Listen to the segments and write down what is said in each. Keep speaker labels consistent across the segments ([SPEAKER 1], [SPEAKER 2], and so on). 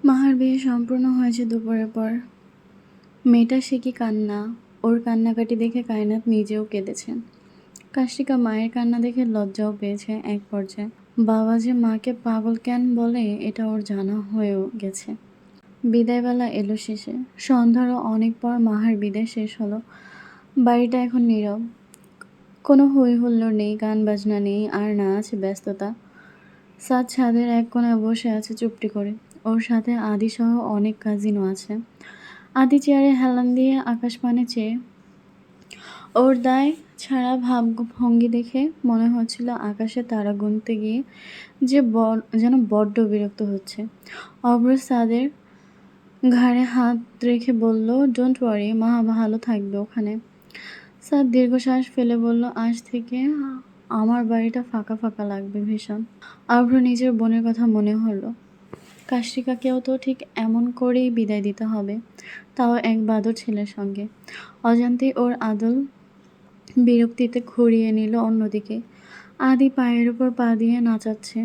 [SPEAKER 1] মাহার বিয়ে সম্পূর্ণ হয়েছে দুপুরের পর। মেয়েটা সে কি কান্না! ওর কান্নাকাটি দেখে কায়নাত নিজেও কেঁদেছে। কাশিকা মায়ের কান্না দেখে লজ্জাও পেয়েছে এক পর্যায়ে। বাবা যে মাকে পাগল কেন বলে এটা ওর জানা হয়েও গেছে। বিদায়বেলা এলো শেষে। সন্ধ্যারও অনেক পর মাহার বিদায় শেষ হলো। বাড়িটা এখন নীরব। কোনো হই হুল্লোড় নেই, গান বাজনা নেই, আর না আছে ব্যস্ততা। সাদ ছাদের এক কোণায় বসে আছে চুপটি করে। ওর সাথে আদি সহ অনেক কাজিনও আছে। আদি চেয়ারে হেলান দিয়ে আকাশপানে চেয়ে ওর দায় ছাড়া ভাবভঙ্গি দেখে মনে হচ্ছিল আকাশে তারা গুনতে গিয়ে যেন বড্ড বিরক্ত হচ্ছে। অভ্র সাদের ঘাড়ে হাত রেখে বলল, ডোন্ট ওয়ারি, মা ভালো থাকবে ওখানে। সাদ দীর্ঘশ্বাস ফেলে বলল, আজ থেকে আমার বাড়িটা ফাঁকা ফাঁকা লাগবে ভীষণ। অভ্র নিজের বোনের কথা মনে হলো। কাশিকাকেও তো ঠিক এমন করেই বিদায় দিতে হবে, তাও এক বাদর ছেলের সঙ্গে। অজান্তেই ওর আদল বিরক্তিতে ঘুরিয়ে নিল অন্যদিকে। আদি পায়ের উপর পা দিয়ে নাচাচ্ছে,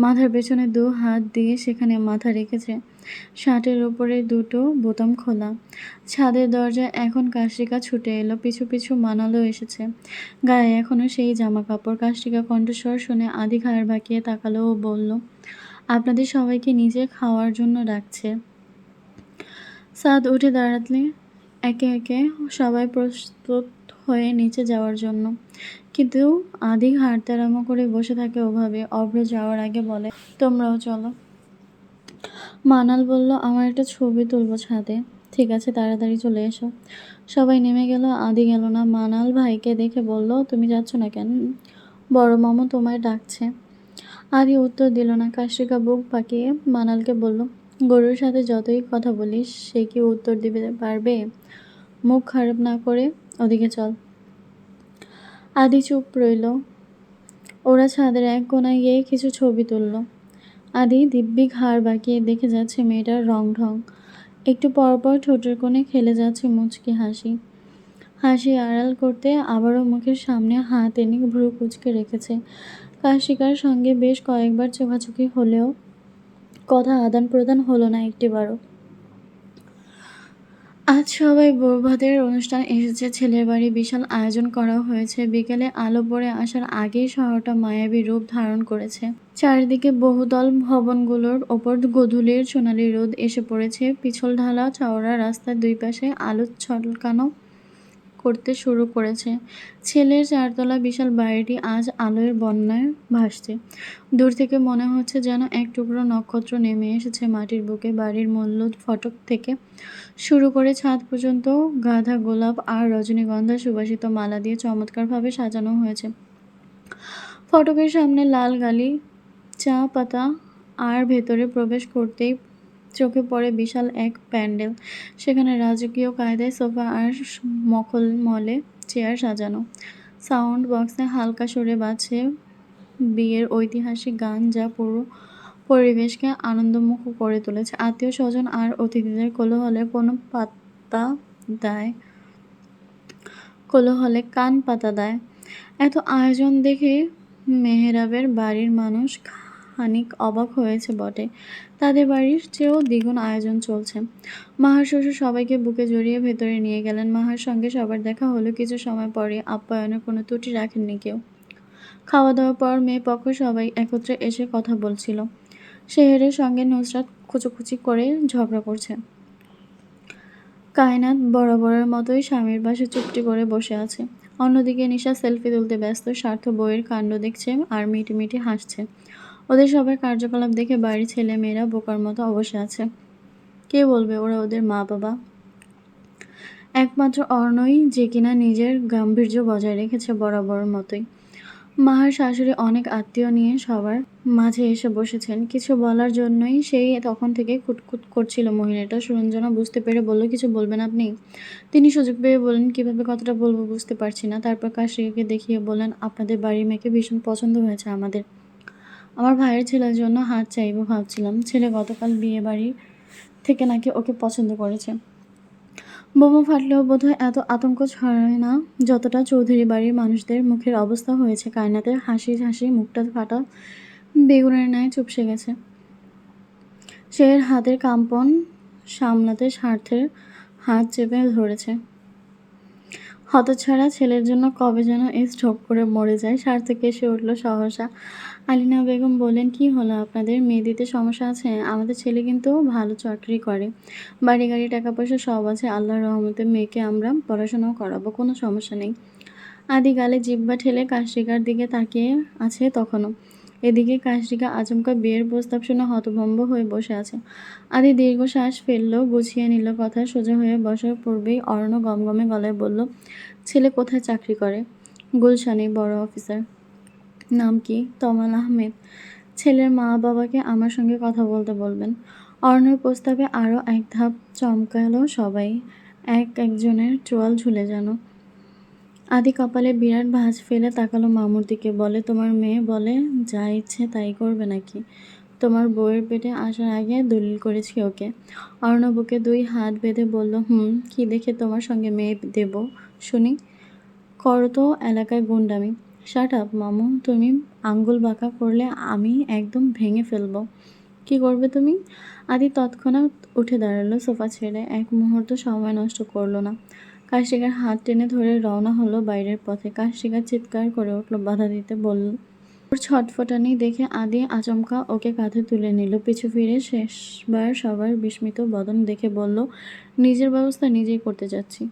[SPEAKER 1] মাথার পেছনে 2 হাত দিয়ে সেখানে মাথা রেখেছে। শার্টের ওপরে 2টো বোতাম খোলা। ছাদের দরজায় এখন কাশিকা ছুটে এলো, পিছু পিছু মানালও এসেছে। গায়ে এখনো সেই জামা কাপড়। কাশিকা কণ্ঠস্বর শুনে আদি ঘাড় বাঁকিয়ে তাকালো ও বলল, আপনাদের সবাইকে নিচে খাওয়ার জন্য ডাকছে। সাদ উঠে দাঁড়ালে একে একে সবাই প্রস্তুত হয়ে নিচে যাওয়ার জন্য, কিন্তু আদি হাড়তাড়ামো করে বসে থাকে ওভাবে। অভ্র যাওয়ার আগে বলে, তোমরাও চলো। মানাল বলল, আমার একটা ছবি তুলবো ছাদে। ঠিক আছে, তাড়াতাড়ি চলে এসো। সবাই নেমে গেল, আদি গেল না। মানাল ভাইকে দেখে বলল, তুমি যাচ্ছ না কেন? বড় মামু তোমায় ডাকছে। আদি উত্তর দিল না। কাশিকা বুক পাকিয়ে মানালকে বলল, গরুর সাথে যতই কথা বলিস সে কি উত্তর দিতে পারবে? মুখ খারাপ না করে ওদিকে চল। আদি চুপ রইল। ওরা ছাদের এক কোণায় গিয়ে কিছু ছবি তুলল। আদি দিব্যি ঘাড় বাঁকিয়ে দেখে যাচ্ছে মেয়েটার রং ঢং। একটু পরপর ঠোঁটের কোণে খেলে যাচ্ছে মুচকি হাসি। হাসি আড়াল করতে আবারও মুখের সামনে হাত এনে ভ্রু কুঁচকে রেখেছে। কাশিকার সঙ্গে বেশ কয়েকবার চোখাচোখি হলেও কথা আদান প্রদান হলো না একটিবারও। আজ সবাই বৌভাতের অনুষ্ঠান এসেছে ছেলের বাড়ি। বিশাল আয়োজন করা হয়েছে। বিকেলে আলো পড়ে আসার আগেই শহরটা মায়াবী রূপ ধারণ করেছে। চারিদিকে বহুতল ভবনগুলোর ওপর গোধূলির সোনালি রোদ এসে পড়েছে। পিছল ঢালা চওড়া রাস্তার দুই পাশে আলো ছলকানো করতে শুরু করেছে। ছেলের 4তলা বিশাল বাড়িটি আজ আলোয় বন্যায় ভাসছে। দূর থেকে মনে হচ্ছে যেন এক টুকরো নক্ষত্র নেমে এসেছে মাটির বুকে। বাড়ির মূল ফটক থেকে শুরু করে ছাদ পর্যন্ত গাঁদা, গোলাপ আর রজনীগন্ধা সুবাসিত মালা দিয়ে চমৎকারভাবে সাজানো হয়েছে। ফটকের সামনে লাল গালি, চা পাতা, আর ভেতরে প্রবেশ করতেই চোখে পড়ে বিশাল এক প্যান্ডেল। সেখানে রাজকীয় কায়দায় সোফা আর মখমলে চেয়ার সাজানো। সাউন্ড বক্সে হালকা সুরে বাজছে বিয়ের ঐতিহাসিক গান, যা পুরো পরিবেশকে আনন্দমুখ করে তুলেছে। আত্মীয় স্বজন আর অতিথিদের কোলাহলে কান পাতা দেয়। এত আয়োজন দেখে মেহেরাবের বাড়ির মানুষ খানিক অবাক হয়েছে বটে। তাদের বাড়ির চেয়েও দ্বিগুণ আয়োজন চলছে। মাহার শ্বশুর সবাইকে বুকে জড়িয়ে ভেতরে নিয়ে গেলেন। মাহার সঙ্গে সবার দেখা হলো। কিছু সময় পরে আপ্যায়নের কোনো ত্রুটি রাখেননি কেউ। খাওয়া দাওয়ার পর মেয়ে পক্ষ সবাই একত্রে এসে কথা বলছিল। শেহরের সঙ্গে নুসরাত খুচোখুচি করে ঝগড়া করছে। কায়নাত বরাবরের মতোই স্বামীর পাশে চুপটি করে বসে আছে। অন্যদিকে নিশা সেলফি তুলতে ব্যস্ত। স্বার্থ বইয়ের কাণ্ড দেখছে আর মিটিমিটি হাসছে। ওদের সবার কার্যকলাপ দেখে বাড়ির ছেলে মেয়েরা বোকার মতো বসে আছে। কে বলবে ওরা ওদের মা বাবা? একমাত্র অর্ণই যে কিনা নিজের গাম্ভীর্য বজায় রেখেছে বরাবরের মতোই। মাহার শাশুড়ি অনেক আত্মীয় নিয়ে সবার মাঝে এসে বসেছেন। কিছু বলার জন্যই সেই তখন থেকে কুটকুট করছিল মহিলাটা। সুরঞ্জনা বুঝতে পেরে বলল, কিছু বলবেন আপনি? তিনি সুযোগ পেয়ে বললেন, কিভাবে কথাটা বলবো বুঝতে পারছি না। তারপর কাশিকাকে দেখিয়ে বললেন, আপনাদের বাড়ির মেয়েকে ভীষণ পছন্দ হয়েছে আমাদের। আমার ভাইয়ের ছেলের জন্য হাত চাইবো ভাবছিলাম। ছেলে গতকাল বিয়ে বাড়ি থেকে নাকি ওকে পছন্দ করেছে। বোমা ফাটলেও বোধহয় এত আতঙ্ক ছড়ায় না যতটা চৌধুরী বাড়ির মানুষদের মুখের অবস্থা হয়েছে। কায়নাতের হাসি হাসি মুখটা ফাটা বেগুনের ন্যায় চুপসে গেছে। সে এর হাতের কাম্পন সামলাতে স্বার্থের হাত চেপে ধরেছে। হতচ্ছাড়া ছেলের জন্য কবে যেন স্ট্রোক করে মরে যায়। স্বার্থ কেসে উঠল সহসা। আলিনা বেগম বললেন, কি হলো আপনাদের? মেয়ে দিতে সমস্যা আছে? আমাদের ছেলে কিন্তু ভালো চাকরি করে, বাড়ি গাড়ি টাকা পয়সা সব আছে, আল্লাহর রহমতে মেয়েকে আমরা পড়াশোনাও করাবো, কোনো সমস্যা নেই। আদি গালে জিহ্বা ঠেলে কাশরিকার দিকে তাকিয়ে আছে তখনও। এদিকে কাশরিকা আচমকা বিয়ের প্রস্তাব শুনে হতভম্ব হয়ে বসে আছে। আদি দীর্ঘশ্বাস ফেলল, গুছিয়ে নিল কথা। সোজা হয়ে বসার পূর্বেই অর্ণ গমগমে গলায় বলল, ছেলে কোথায় চাকরি করে? গুলশানে, বড় অফিসার। নাম কি? তমাল আহমেদ। ছেলের মা বাবাকে আমার সঙ্গে কথা বলতে বলবেন। অর্ণর প্রস্তাবে আরও এক ধাপ চমকালো সবাই। একজনের চোয়াল ঝুলে যেন। আদি কপালে বিরাট ভাঁজ ফেলে তাকালো মামুর দিকে। বলে, তোমার মেয়ে বলে যা ইচ্ছে তাই করবে নাকি? তোমার বউয়ের পেটে আসার আগে দলিল করেছি ওকে। অর্ণ বুকে 2 হাত বেঁধে বলল, কি দেখে তোমার সঙ্গে মেয়ে দেব শুনি? করো তো এলাকায় গুন্ডামি। শাট আপ মামু, তুমি আঙ্গুল বাঁকা করলে আমি একদম ভেঙে ফেলবো। কি করবে তুমি? আদি তৎক্ষণাৎ উঠে দাঁড়ালো সোফা ছেড়ে। এক মুহূর্ত সময় নষ্ট করলো না। কাশিকার হাত টেনে ধরে রওনা হলো বাইরের পথে। কাশিকা চিৎকার করে উঠল, বাধা দিতে বলল। ওর ছটফটানি দেখে আদি আচমকা ওকে কাঁধে তুলে নিল। পিছু ফিরে শেষবার সবার বিস্মিত বদন দেখে বলল, নিজের ব্যবস্থা নিজেই করতে যাচ্ছি।